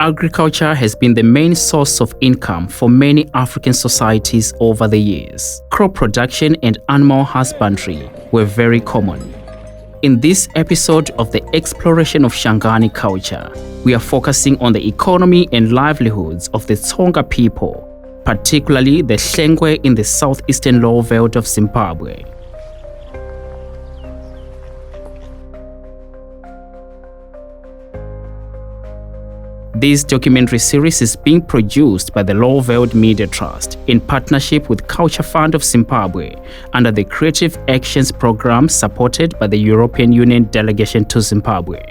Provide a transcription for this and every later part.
agriculture has been the main source of income for many African societies over the years. Crop production and animal husbandry were very common. In this episode of the Exploration of Shangani Culture, we are focusing on the economy and livelihoods of the Tsonga people, particularly the Hlengwe in the southeastern Lowveld of Zimbabwe. This documentary series is being produced by the Lowveld Media Trust in partnership with Culture Fund of Zimbabwe under the Creative Actions Programme supported by the European Union Delegation to Zimbabwe.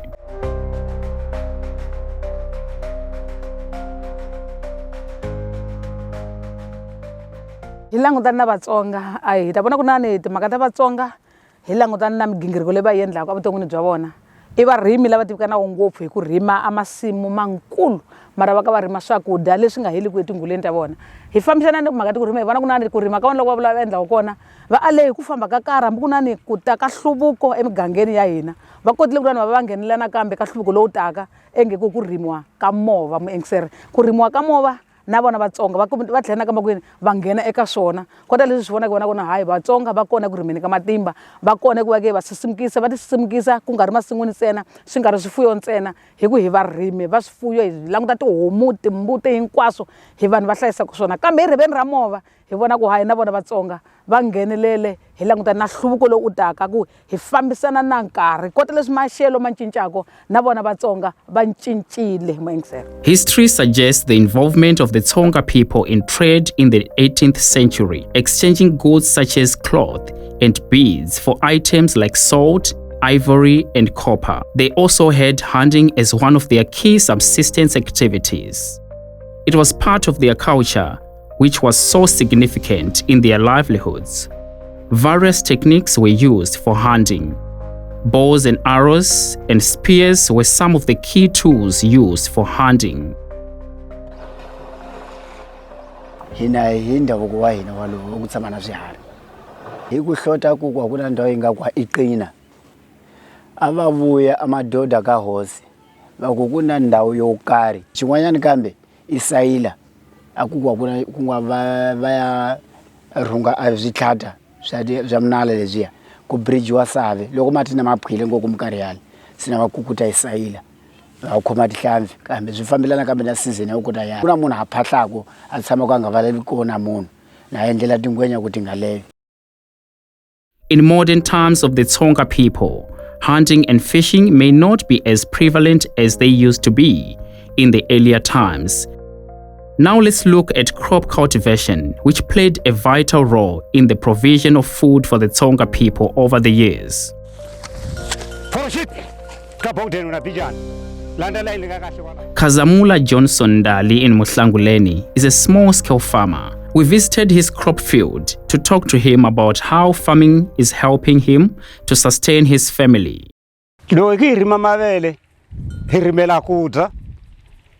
Hi langutana na Vatsonga hi ta vona ku nani timhaka ta Vatsonga hi langutana na migingiriko leyi va endlaka evuton'wini bya vona I varimi lava tivikanaka ngopfu hi ku rima amasimu mankulu mara va ka va rima swakudya leswi nga heli ku etinguleni ta vona hi fambisana ni timhaka ti ku rima hi vona ku nani ku rima ka vona loko va vula va endlaka kona va ale hi ku famba ka karhi hambi ku nani ku ta ka hluvuko emigangeni ya hina va kotile ku nani va nghenelela nakambe ka hluvuko lowu taka engeku ku rimiwa ka mova muengiseri ku rimiwa ka mova na vona Vatsonga va tlhela nakambe kwini va nghena eka swona kota leswi swi vonaka vona ku na hayi Vatsonga va kona ku rimeni ka matimba va kona ku va ke va sisimukisa va tisimukisa ku nga ri masin'wini ntsena swi nga ri swifuyo ntsena hi ku hi varimi va swifuyo hi languta tihomu timbuti hinkwaswo hi vanhu va hlayisaka swona kambe hi riveni ra mova hi vona ku hayi na vona Vatsonga va nghenelele hi languta na nhluvuko lowu taka ku hi fambisana na nkarhi kota leswi maxelo ma cincaka na vona Vatsonga va cincile muengiseri. History suggests the involvement of the Tsonga people in trade in the 18th century, exchanging goods such as cloth and beads for items like salt, ivory, and copper. They also had hunting as one of their key subsistence activities. It was part of their culture, which was so significant in their livelihoods. Various techniques were used for hunting. Bows and arrows and spears were some of the key tools used for hunting. Hina hi ndhavuko wa hina walowo ku tshama na swiharhi hi ku hlota ku ku na ndhawu yi nga kwa iqina a va vuya amadoda ka hosi va ku na ndhawu yo karhi xin'wanyana kambe I sayila a ku nga va ya rhunga a switlhata swa munala leswiya ku bridge wa save loko mati na maphile ngoko minkarhi yale sina va kukuta isayila va khoma tihlampfi kambe swi fambelana kambe na season ya ku ta ya kuna munhu a phahlako a tshama ka nga valeli kona munhu na endlela tingwenya ku tinga levi. In modern times of the Tsonga people, hunting and fishing may not be as prevalent as they used to be in the earlier times. Now let's look at crop cultivation, which played a vital role in the provision of food for the Tsonga people over the years. Kazamula Johnson Dali in Muhlanguleni is a small-scale farmer. We visited his crop field to talk to him about how farming is helping him to sustain his family.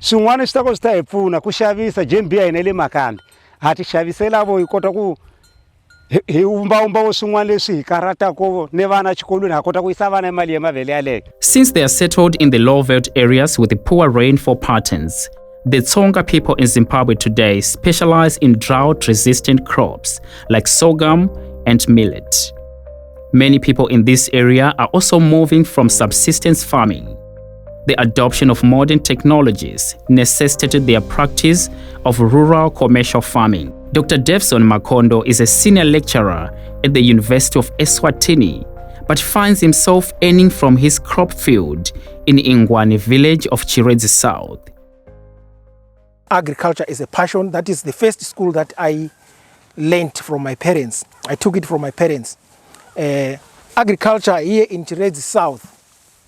Swin'wana swi ta ku swi ta hi pfuna ku xavisa jembi ya hina le makamba ha ti xavisela vo hi kota ku hi umba swin'wana leswi hi karatako ne vana xikolweni ha kota ku yisa vana mali ya mavele yaleyo. Since they are settled in the Lowveld areas with the poor rainfall patterns, the Tsonga people in Zimbabwe today specialize in drought-resistant crops like sorghum and millet. Many people in this area are also moving from subsistence farming. The adoption of modern technologies necessitated their practice of rural commercial farming. Dr. Devson Makondo is a senior lecturer at the University of Eswatini, but finds himself earning from his crop field in Ingwane village of Chiredzi South. Agriculture is a passion. That is the first school that I learned from my parents. I took it from my parents. Agriculture here in Chiredzi South,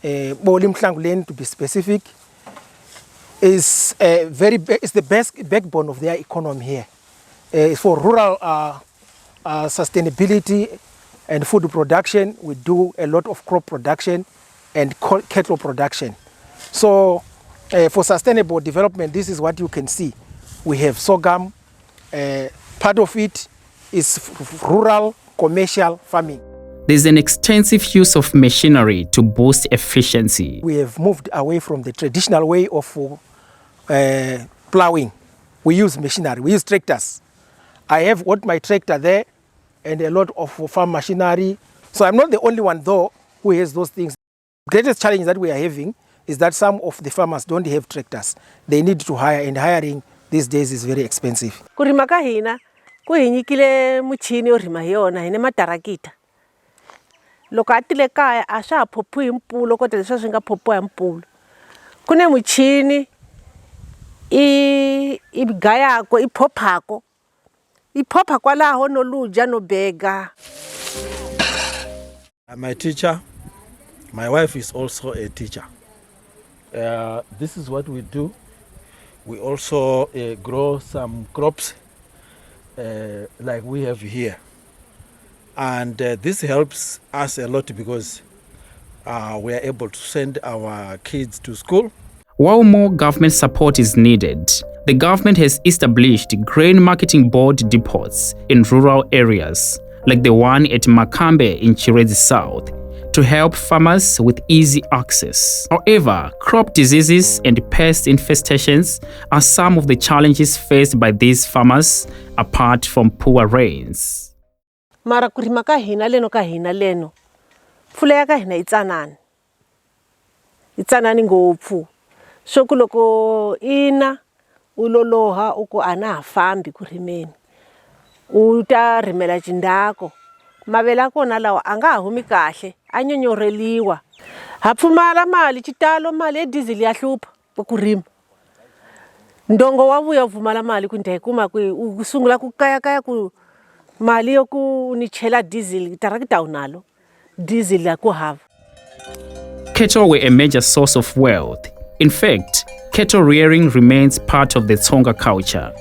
Bolim Hlanguleni to be specific, is the best backbone of their economy here. For rural sustainability and food production, we do a lot of crop production and cattle production. So for sustainable development, this is what you can see. We have sorghum. Part of it is rural commercial farming. There's an extensive use of machinery to boost efficiency. We have moved away from the traditional way of plowing, we use machinery, we use tractors. I have got my tractor there and a lot of farm machinery. So I'm not the only one though who has those things. The greatest challenge that we are having is that some of the farmers don't have tractors. They need to hire, and hiring these days is very expensive. Kurima ka hina ku hinyikile muchini yo rima hi yona hina matarakita. Loko a tile kaya a swa ha phophiwi hi mpfula kota leswi swi nga phophiwa hi mpfula. Ku ne muchini i gayako i phophako. I phopha kwalaho no luja no bega. I'm a teacher. My wife is also a teacher. This is what we do. We also grow some crops like we have here. And this helps us a lot because we are able to send our kids to school. While more government support is needed, the government has established grain marketing board depots in rural areas, like the one at Makambe in Chirezi South, to help farmers with easy access. However, crop diseases and pest infestations are some of the challenges faced by these farmers, apart from poor rains. Mara kurima ka hina leno. Pfula ya ka hina itsanani ngopfu. So loko ina uloloha uko ana ha fambi ku rimeni. U ta rimela chindako. Mavele ya kona lawa a nga ha humi kahle, a nyonyoreliwa. Ha pfumala mali xitalo mali ya diesel ya hlupha ku rima. Ndongo wa vuya pfumala mali ku ndhe kuma ku u sungula ku kaya ku mali yo ku ni chela diesel tarakita unalo. Diesel ya ku hava. Cattle were a major source of wealth. In fact, cattle rearing remains part of the Tsonga culture.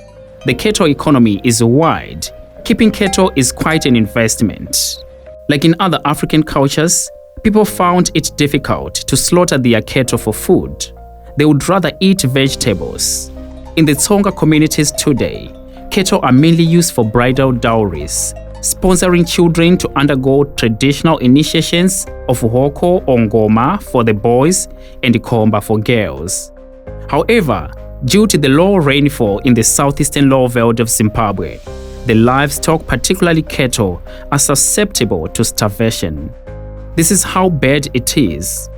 The cattle economy is wide. Keeping cattle is quite an investment. Like in other African cultures, people found it difficult to slaughter their cattle for food. They would rather eat vegetables. In the Tsonga communities today, cattle are mainly used for bridal dowries, sponsoring children to undergo traditional initiations of hoko or ngoma for the boys and komba for girls. However, due to the low rainfall in the southeastern Lowveld of Zimbabwe, the livestock, particularly cattle, are susceptible to starvation. This is how bad it is.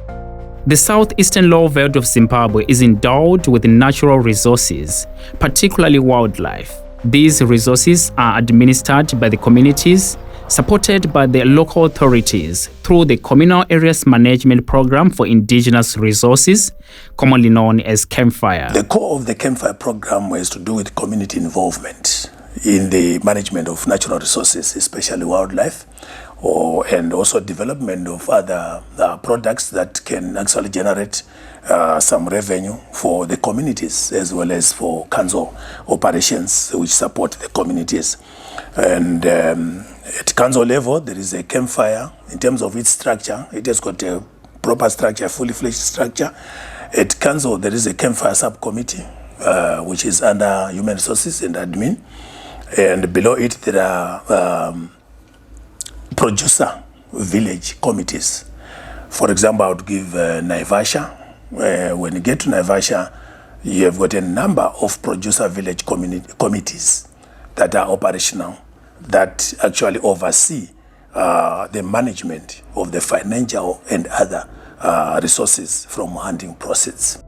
The southeastern Lowveld of Zimbabwe is endowed with natural resources, particularly wildlife. These resources are administered by the communities, supported by the local authorities through the Communal Areas Management Programme for Indigenous Resources, commonly known as CAMPFIRE. The core of the CAMPFIRE program was to do with community involvement in the management of natural resources, especially wildlife, and also development of other products that can actually generate some revenue for the communities, as well as for council operations which support the communities. And at council level, there is a CAMPFIRE. In terms of its structure, it has got a proper structure, fully fledged structure. At council, there is a CAMPFIRE subcommittee, which is under human resources and admin. And below it, there are producer village committees. For example, I would give Naivasha. When you get to Naivasha, you have got a number of producer village committees that are operational, that actually oversee the management of the financial and other resources from hunting process.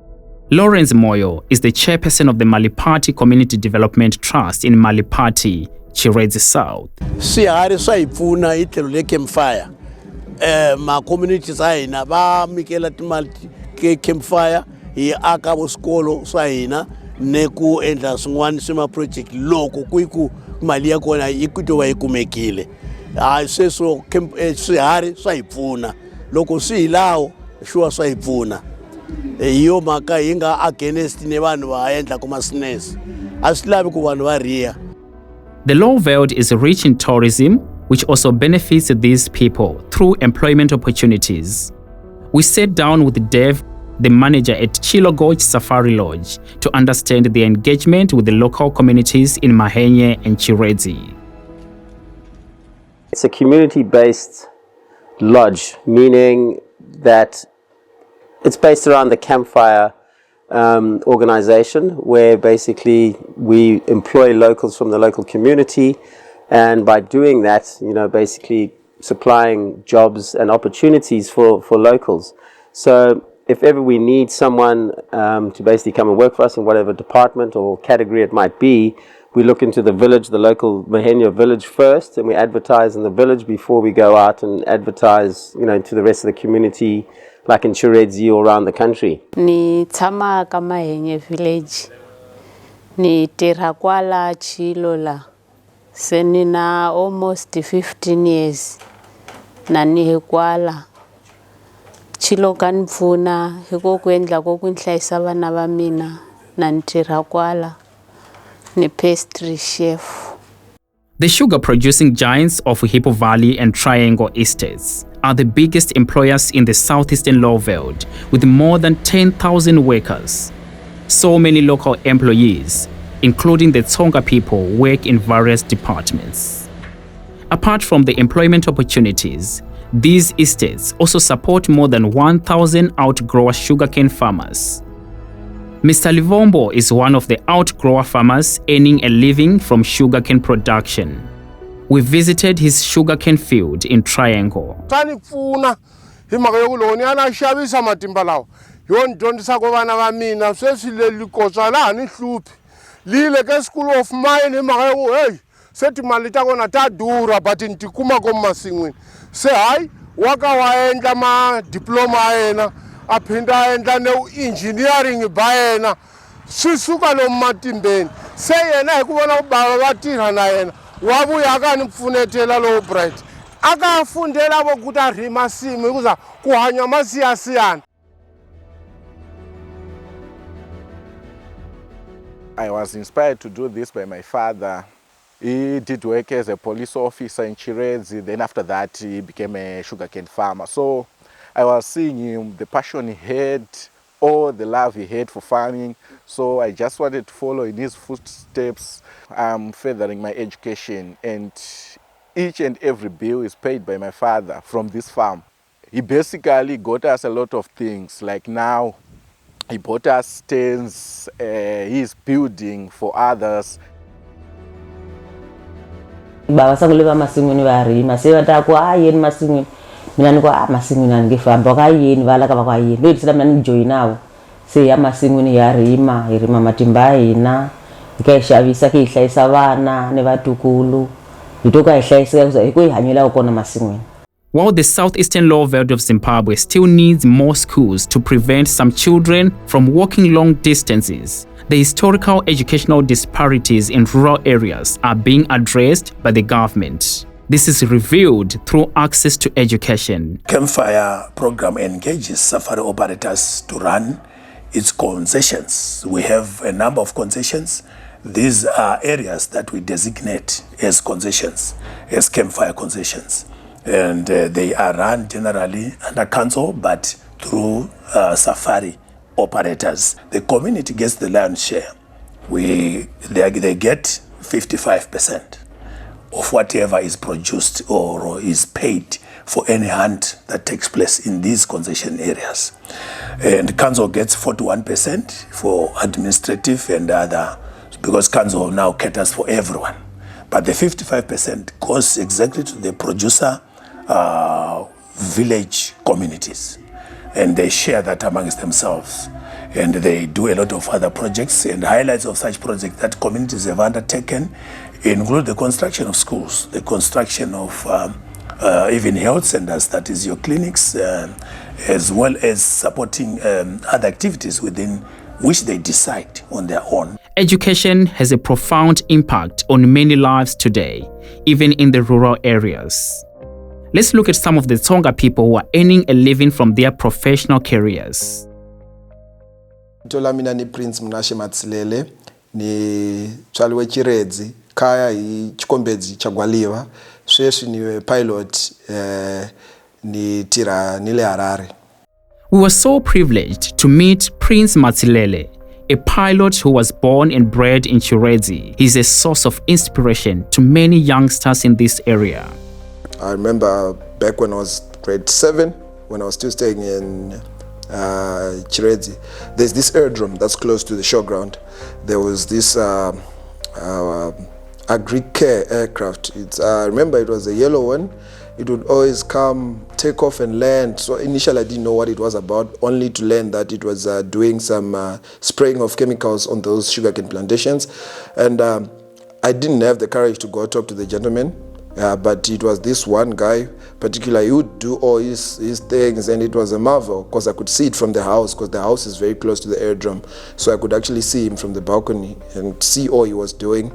Lawrence Moyo is the chairperson of the Malipati Community Development Trust in Malipati, Chirezi South. Sihari saipfuna itelo le CAMPFIRE. Ma communities haina ba mikela timali ke CAMPFIRE hi aka boskolo sahina ne ku endla swin'wana swi ma project loko ku mali ya kona ikuto va yikumekile. Ha sweswo sihari swa hi pfuna. Loko swi hilawo sure swa hi pfuna. Iyo maka hinga against ne vanhu va endla kuma business. Asilavi ku vanhu va riya. The Lowveld is rich in tourism, which also benefits these people through employment opportunities. We sat down with Dev, the manager at Chilogoj Safari Lodge, to understand the engagement with the local communities in Mahenye and Chirezi. It's a community-based lodge, meaning that it's based around the CAMPFIRE organization where basically we employ locals from the local community, and by doing that, basically supplying jobs and opportunities for locals. So if ever we need someone to basically come and work for us in whatever department or category it might be, we look into the village, the local Mahenya village first, and we advertise in the village before we go out and advertise, to the rest of the community, like in Chiredzi or around the country. Ni tshama ka Mahenya village. Ni tirha kwala Chilola. Se ni na almost 15 years. Na ni he kwala. Chilo kan pfuna hiko ku endla ko ku hlayisa vana va mina na ni tirha kwala. Ni pastry chef. The sugar producing giants of Hippo Valley and Triangle Estates are the biggest employers in the southeastern Lowveld, with more than 10,000 workers. So many local employees, including the Tsonga people, work in various departments. Apart from the employment opportunities, these estates also support more than 1,000 outgrower sugarcane farmers. Mr. Livombo is one of the outgrower farmers earning a living from sugarcane production. We visited his sugarcane field in Triangle. Tani pfuna hi mhaka yo kuloni yana xavisa matimba lawa yo ni dyondzisa ko vana va mina sweswi leli kotswa laha ni hluphi lile ke school of mine hi mhaka yo hey se timali ta kona ta durha but ni tikuma ko masin'wini se hayi waka wa endla ma diploma yena a phinda endla ne engineering ba yena swi suka lomu matimbeni se yena hi ku vona baba va tirha na yena wa vuya ka ni pfunetela low bright aka fundela vo kuta rima simu hikuza ku hanya masiyasiyana. I was inspired to do this by my father. He did work as a police officer in Chiredzi. Then after that, he became a sugarcane farmer. So I was seeing him, the passion he had, all the love he had for farming. So I just wanted to follow in his footsteps. I'm furthering my education, and each and every bill is paid by my father from this farm. He basically got us a lot of things. Like now, he bought us stands, he's building for others. Baba sakuleva masin'wini va rima se va ta ku yeni masin'wini mina ni ku masin'wini a ni nge fambi ka yeni va la ka va ku yeni loyi sila mina ni joyinawo se ya masin'wini ya rima hi rima matimba ya hina hi ka hi xavisa hi hlayisa vana ni vatukulu hi to ka hi hlayiseka hi ku hi hanyela kona masin'wini. While the southeastern Lowveld of Zimbabwe still needs more schools to prevent some children from walking long distances, the historical educational disparities in rural areas are being addressed by the government. This is revealed through access to education. CAMPFIRE program engages safari operators to run its concessions. We have a number of concessions. These are areas that we designate as concessions, as CAMPFIRE concessions. And they are run generally under council, but through safari operators. The community gets the lion's share. They get 55% of whatever is produced or is paid for any hunt that takes place in these concession areas. And council gets 41% for administrative and other, because council now caters for everyone. But the 55% goes exactly to the producer village communities, and they share that amongst themselves, and they do a lot of other projects. And highlights of such projects that communities have undertaken include the construction of schools, the construction of even health centers, that is your clinics, as well as supporting other activities within which they decide on their own. Education has a profound impact on many lives today, even in the rural areas. Let's look at some of the Tonga people who are earning a living from their professional careers. Tola mina ni Prince Mnashe Matsilele, ni tswaliwe Chiredzi, kaya hi Chikombedzi chagwaliwa, sweswi ni pilot ni tira nile Harare. We were so privileged to meet Prince Matsilele, a pilot who was born and bred in Chiredzi. He's a source of inspiration to many youngsters in this area. I remember back when I was grade 7, when I was still staying in Chiredzi, there's this aerodrome that's close to the showground. There was this agri-care aircraft. I remember it was a yellow one. It would always come, take off and land. So initially I didn't know what it was about, only to learn that it was doing some spraying of chemicals on those sugarcane plantations. And I didn't have the courage to go talk to the gentleman, but it was this one guy, particularly, he would do all his things, and it was a marvel because I could see it from the house, because the house is very close to the aerodrome. So I could actually see him from the balcony and see all he was doing.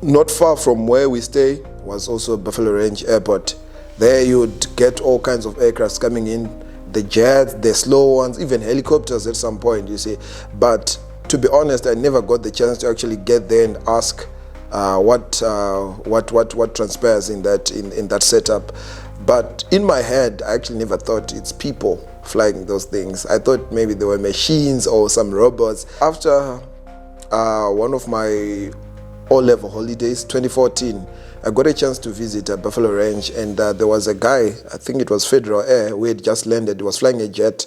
Not far from where we stay was also Buffalo Range Airport. There you would get all kinds of aircrafts coming in, the jets, the slow ones, even helicopters at some point, you see. But to be honest, I never got the chance to actually get there and ask what transpires in that setup. But in my head, I actually never thought it's people flying those things. I thought maybe they were machines or some robots. After one of my O-level holidays, 2014, I got a chance to visit Buffalo Range, and there was a guy, I think it was Federal Air, who had just landed. He was flying a jet.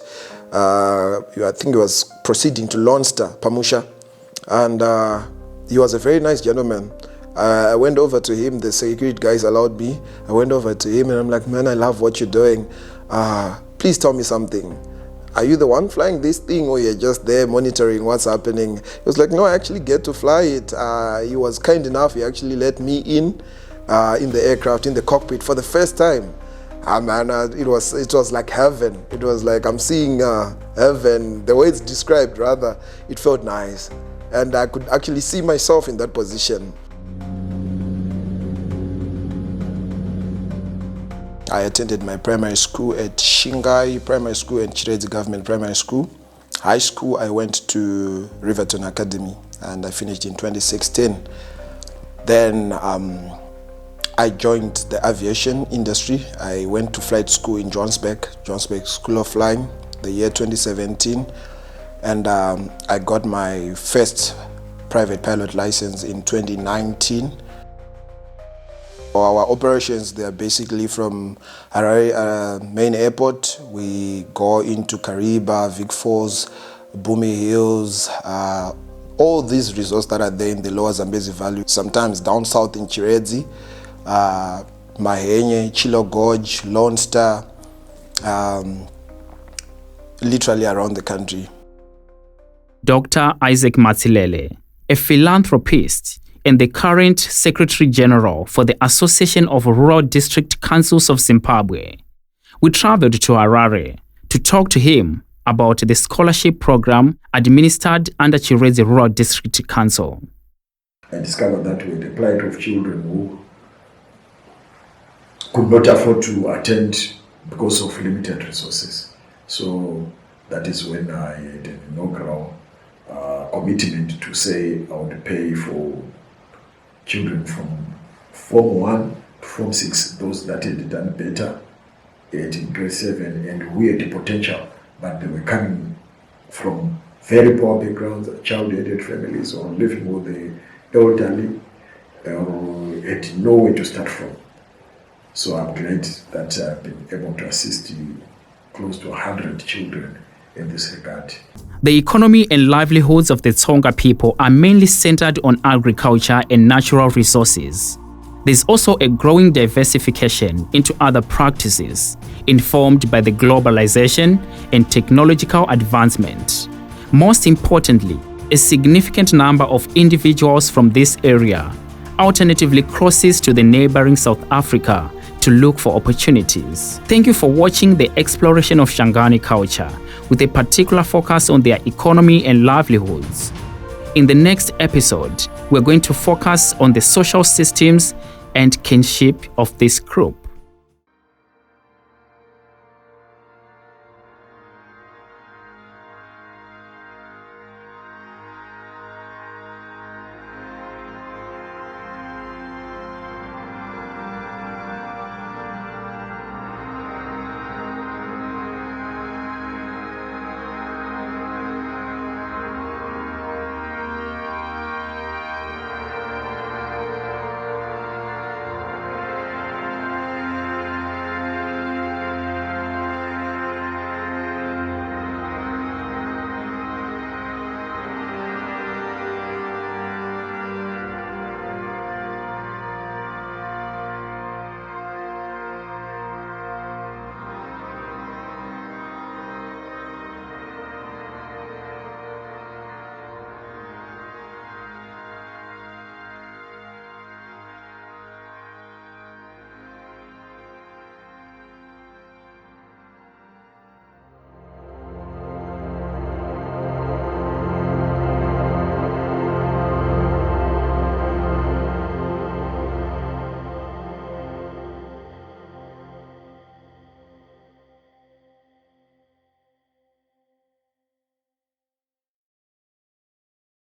I think he was proceeding to Lone Star, Pamusha, and he was a very nice gentleman. I went over to him, the security guys allowed me. I went over to him and I'm like, man, I love what you're doing. Please tell me something. Are you the one flying this thing, or you're just there monitoring what's happening? He was like, no, I actually get to fly it. He was kind enough, he actually let me in the aircraft, in the cockpit for the first time. Man, it was like heaven. It was like I'm seeing heaven. The way it's described, rather, it felt nice. And I could actually see myself in that position. I attended my primary school at Shingai Primary School and Chiredzi Government Primary School. High school, I went to Riverton Academy, and I finished in 2016. Then I joined the aviation industry. I went to flight school in Johannesburg School of Flying, the year 2017. And I got my first private pilot license in 2019. Our operations, they are basically from Harare main airport. We go into Kariba, Vic Falls, Bumi Hills, all these resorts that are there in the lower Zambezi Valley. Sometimes down south in Chiredzi, Mahenye, Chilo Gorge, Lone Star, literally around the country. Dr. Isaac Matsilele, a philanthropist and the current Secretary General for the Association of Rural District Councils of Zimbabwe. We traveled to Harare to talk to him about the scholarship program administered under Chiredzi Rural District Council. I discovered that with the plight of children who could not afford to attend because of limited resources. So that is when I had an inaugural commitment to say I would pay for children from Form 1 to Form 6, those that had done better in grade 7 and who had the potential, but they were coming from very poor backgrounds, child-headed families, or living with the elderly, or had nowhere to start from. So I'm glad that I've been able to assist close to 100 children in this regard. The economy and livelihoods of the Tsonga people are mainly centered on agriculture and natural resources. There's also a growing diversification into other practices, informed by the globalization and technological advancement. Most importantly, a significant number of individuals from this area alternatively crosses to the neighboring South Africa to look for opportunities. Thank you for watching the Exploration of Shangani Culture, with a particular focus on their economy and livelihoods. In the next episode, we're going to focus on the social systems and kinship of this group.